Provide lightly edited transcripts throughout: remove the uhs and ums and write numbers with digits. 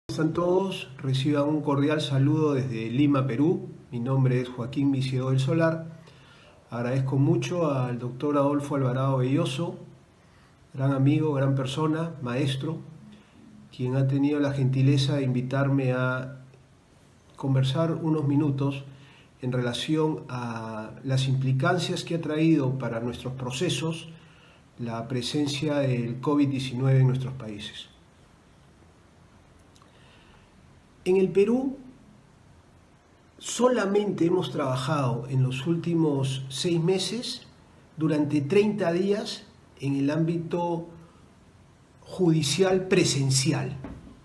Están todos, reciban un cordial saludo desde Lima, Perú. Mi nombre es Joaquín Vicedo del Solar. Agradezco mucho al doctor Adolfo Alvarado Belloso, gran amigo, gran persona, maestro, quien ha tenido la gentileza de invitarme a conversar unos minutos en relación a las implicancias que ha traído para nuestros procesos la presencia del COVID-19 en nuestros países. En el Perú solamente hemos trabajado en los últimos 6 meses durante 30 días en el ámbito judicial presencial,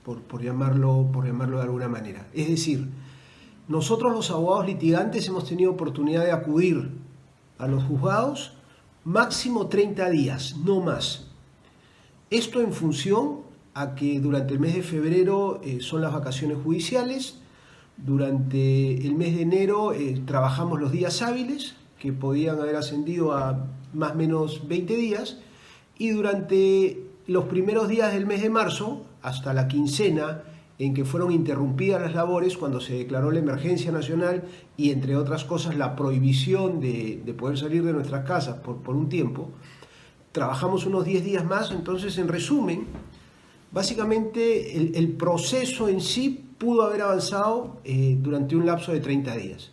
por llamarlo de alguna manera. Es decir, nosotros los abogados litigantes hemos tenido oportunidad de acudir a los juzgados máximo 30 días, no más. Esto en función a que durante el mes de febrero son las vacaciones judiciales, durante el mes de enero trabajamos los días hábiles, que podían haber ascendido a más o menos 20 días, y durante los primeros días del mes de marzo, hasta la quincena en que fueron interrumpidas las labores, cuando se declaró la emergencia nacional y entre otras cosas la prohibición de poder salir de nuestras casas por un tiempo, trabajamos unos 10 días más. Entonces, en resumen, básicamente el proceso en sí pudo haber avanzado durante un lapso de 30 días.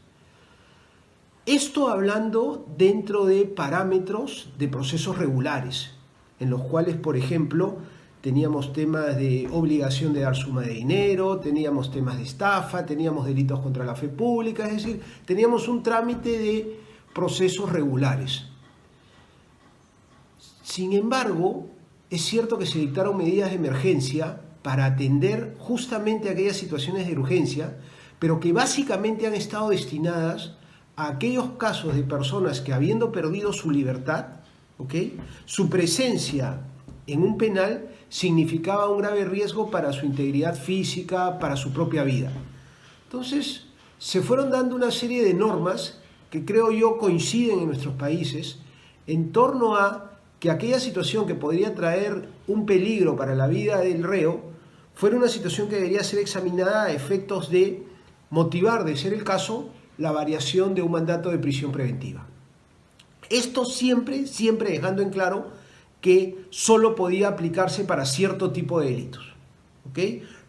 Esto hablando dentro de parámetros de procesos regulares, en los cuales, por ejemplo, teníamos temas de obligación de dar suma de dinero, teníamos temas de estafa, teníamos delitos contra la fe pública, es decir, teníamos un trámite de procesos regulares. Sin embargo, es cierto que se dictaron medidas de emergencia para atender justamente aquellas situaciones de urgencia, pero que básicamente han estado destinadas a aquellos casos de personas que, habiendo perdido su libertad, su presencia en un penal significaba un grave riesgo para su integridad física, para su propia vida. Entonces, se fueron dando una serie de normas que creo yo coinciden en nuestros países en torno a que aquella situación que podría traer un peligro para la vida del reo fuera una situación que debería ser examinada a efectos de motivar, de ser el caso, la variación de un mandato de prisión preventiva. Esto siempre dejando en claro que solo podía aplicarse para cierto tipo de delitos.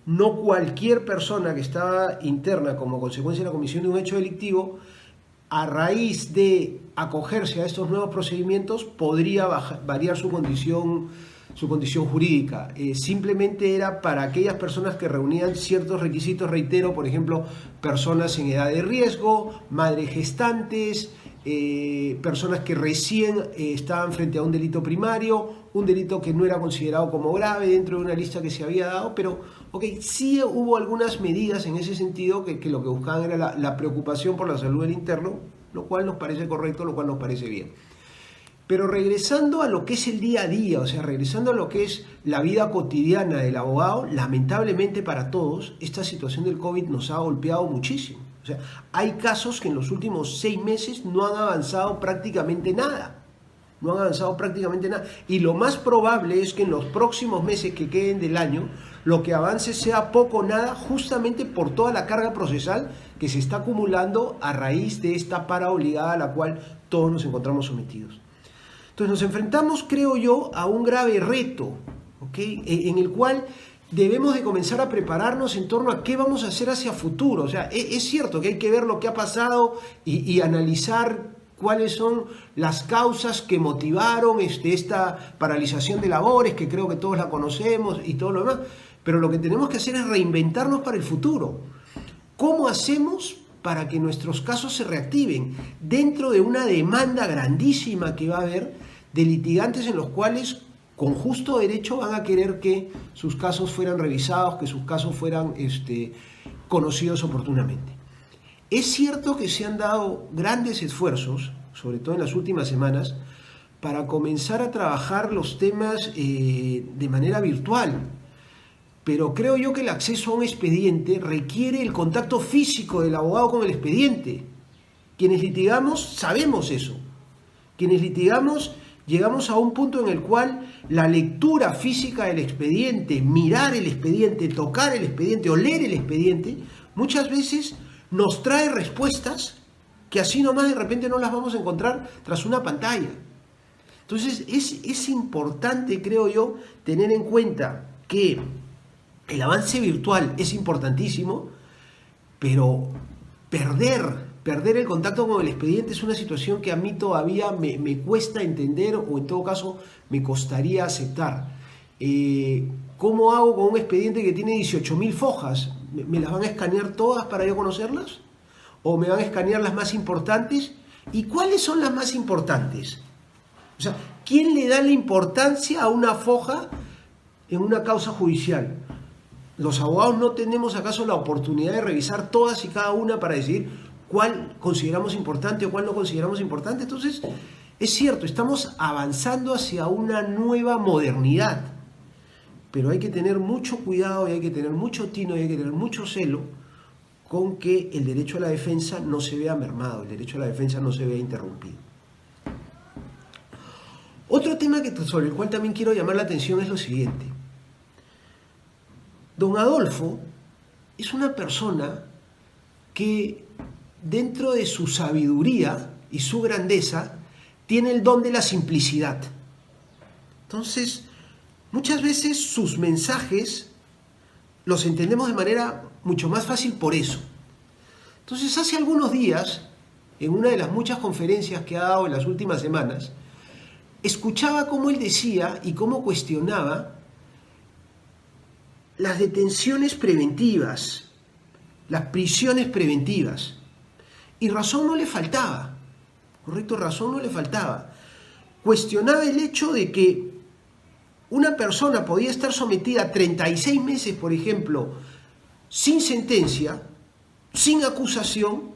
No cualquier persona que estaba interna como consecuencia de la comisión de un hecho delictivo, a raíz de acogerse a estos nuevos procedimientos, podría variar su condición jurídica. Simplemente era para aquellas personas que reunían ciertos requisitos, reitero, por ejemplo, personas en edad de riesgo, madres gestantes, personas que recién estaban frente a un delito primario, un delito que no era considerado como grave dentro de una lista que se había dado, pero sí hubo algunas medidas en ese sentido que lo que buscaban era la preocupación por la salud del interno, lo cual nos parece correcto, lo cual nos parece bien. Pero regresando a lo que es el día a día, o sea, regresando a lo que es la vida cotidiana del abogado, lamentablemente para todos, esta situación del COVID nos ha golpeado muchísimo. O sea, hay casos que en los últimos 6 meses no han avanzado prácticamente nada. No han avanzado prácticamente nada. Y lo más probable es que en los próximos meses que queden del año, lo que avance sea poco o nada, justamente por toda la carga procesal que se está acumulando a raíz de esta para obligada a la cual todos nos encontramos sometidos. Entonces nos enfrentamos, creo yo, a un grave reto, en el cual debemos de comenzar a prepararnos en torno a qué vamos a hacer hacia futuro. O sea, es cierto que hay que ver lo que ha pasado y analizar cuáles son las causas que motivaron esta paralización de labores, que creo que todos la conocemos y todo lo demás, pero lo que tenemos que hacer es reinventarnos para el futuro. ¿Cómo hacemos para que nuestros casos se reactiven dentro de una demanda grandísima que va a haber de litigantes en los cuales con justo derecho van a querer que sus casos fueran revisados, que sus casos fueran conocidos oportunamente? Es cierto que se han dado grandes esfuerzos, sobre todo en las últimas semanas, para comenzar a trabajar los temas de manera virtual. Pero creo yo que el acceso a un expediente requiere el contacto físico del abogado con el expediente. Quienes litigamos sabemos eso. Quienes litigamos llegamos a un punto en el cual la lectura física del expediente, mirar el expediente, tocar el expediente, oler el expediente, muchas veces nos trae respuestas que así nomás de repente no las vamos a encontrar tras una pantalla. Entonces es importante, creo yo, tener en cuenta que el avance virtual es importantísimo, pero perder el contacto con el expediente es una situación que a mí todavía me cuesta entender, o en todo caso me costaría aceptar. ¿Cómo hago con un expediente que tiene 18.000 fojas? ¿Me las van a escanear todas para yo conocerlas? ¿O me van a escanear las más importantes? ¿Y cuáles son las más importantes? O sea, ¿quién le da la importancia a una foja en una causa judicial? ¿Los abogados no tenemos acaso la oportunidad de revisar todas y cada una para decidir cuál consideramos importante o cuál no consideramos importante? Entonces, es cierto, estamos avanzando hacia una nueva modernidad, pero hay que tener mucho cuidado y hay que tener mucho tino y hay que tener mucho celo con que el derecho a la defensa no se vea mermado, el derecho a la defensa no se vea interrumpido. Otro tema sobre el cual también quiero llamar la atención es lo siguiente. Don Adolfo es una persona que dentro de su sabiduría y su grandeza tiene el don de la simplicidad. Entonces, muchas veces sus mensajes los entendemos de manera mucho más fácil por eso. Entonces, hace algunos días, en una de las muchas conferencias que ha dado en las últimas semanas, escuchaba cómo él decía y cómo cuestionaba las detenciones preventivas, las prisiones preventivas. Y razón no le faltaba, ¿correcto? Razón no le faltaba. Cuestionaba el hecho de que una persona podía estar sometida a 36 meses, por ejemplo, sin sentencia, sin acusación,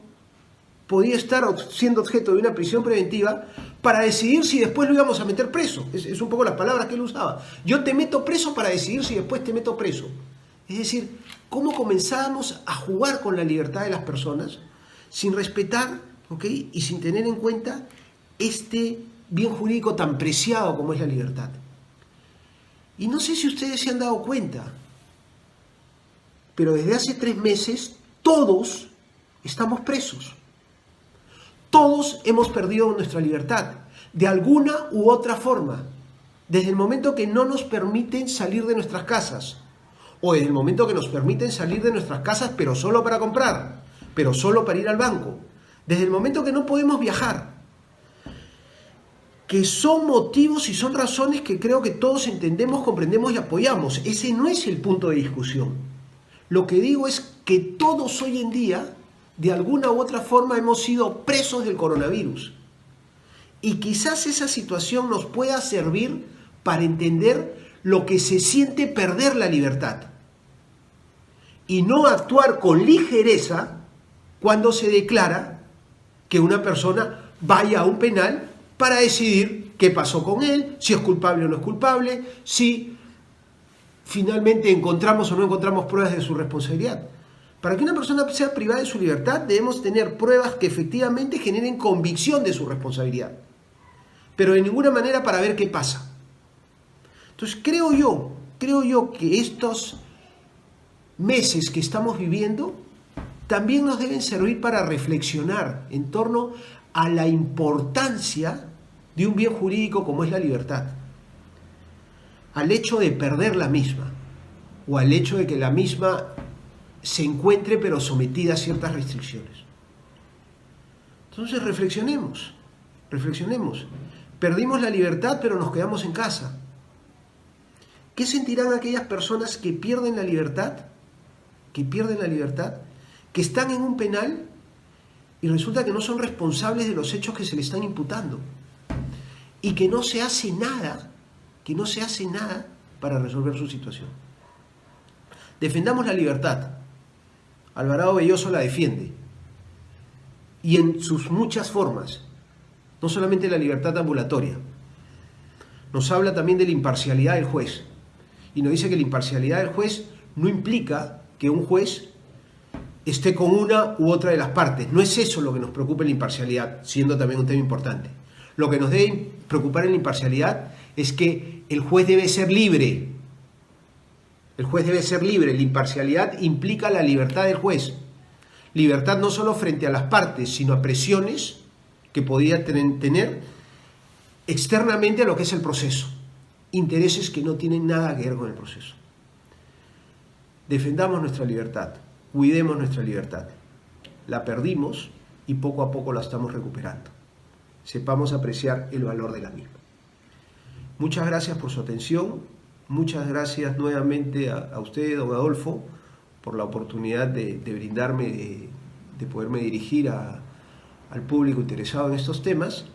podía estar siendo objeto de una prisión preventiva para decidir si después lo íbamos a meter preso. Es un poco las palabras que él usaba. Yo te meto preso para decidir si después te meto preso. Es decir, cómo comenzábamos a jugar con la libertad de las personas sin respetar, ¿ok?, y sin tener en cuenta este bien jurídico tan preciado como es la libertad. Y no sé si ustedes se han dado cuenta, pero desde hace 3 meses todos estamos presos. Todos hemos perdido nuestra libertad, de alguna u otra forma, desde el momento que no nos permiten salir de nuestras casas, o desde el momento que nos permiten salir de nuestras casas pero solo para comprar, pero solo para ir al banco, desde el momento que no podemos viajar, que son motivos y son razones que creo que todos entendemos, comprendemos y apoyamos. Ese no es el punto de discusión. Lo que digo es que todos hoy en día, de alguna u otra forma, hemos sido presos del coronavirus. Y quizás esa situación nos pueda servir para entender lo que se siente perder la libertad. Y no actuar con ligereza cuando se declara que una persona vaya a un penal para decidir qué pasó con él, si es culpable o no es culpable, si finalmente encontramos o no encontramos pruebas de su responsabilidad. Para que una persona sea privada de su libertad, debemos tener pruebas que efectivamente generen convicción de su responsabilidad, pero de ninguna manera para ver qué pasa. Entonces creo yo que estos meses que estamos viviendo también nos deben servir para reflexionar en torno a la importancia de un bien jurídico como es la libertad, al hecho de perder la misma, o al hecho de que la misma se encuentre pero sometida a ciertas restricciones. Entonces reflexionemos. Perdimos la libertad pero nos quedamos en casa. ¿Qué sentirán aquellas personas que pierden la libertad? Que están en un penal y resulta que no son responsables de los hechos que se le están imputando y que no se hace nada para resolver su situación. Defendamos la libertad. Alvarado Belloso la defiende, y en sus muchas formas, no solamente la libertad ambulatoria. Nos habla también de la imparcialidad del juez, y nos dice que la imparcialidad del juez no implica que un juez esté con una u otra de las partes. No es eso lo que nos preocupa en la imparcialidad, siendo también un tema importante. Lo que nos debe preocupar en la imparcialidad es que el juez debe ser libre. El juez debe ser libre. La imparcialidad implica la libertad del juez. Libertad no solo frente a las partes, sino a presiones que podía tener externamente a lo que es el proceso. Intereses que no tienen nada que ver con el proceso. Defendamos nuestra libertad, cuidemos nuestra libertad. La perdimos y poco a poco la estamos recuperando. Sepamos apreciar el valor de la misma. Muchas gracias por su atención, muchas gracias nuevamente a usted, don Adolfo, por la oportunidad de brindarme, de poderme dirigir al público interesado en estos temas,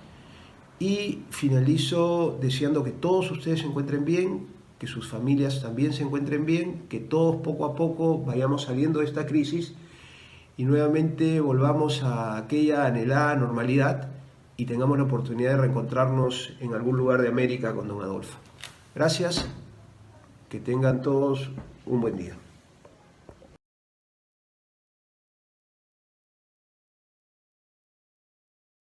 y finalizo deseando que todos ustedes se encuentren bien, que sus familias también se encuentren bien, que todos poco a poco vayamos saliendo de esta crisis y nuevamente volvamos a aquella anhelada normalidad y tengamos la oportunidad de reencontrarnos en algún lugar de América con don Adolfo. Gracias, que tengan todos un buen día.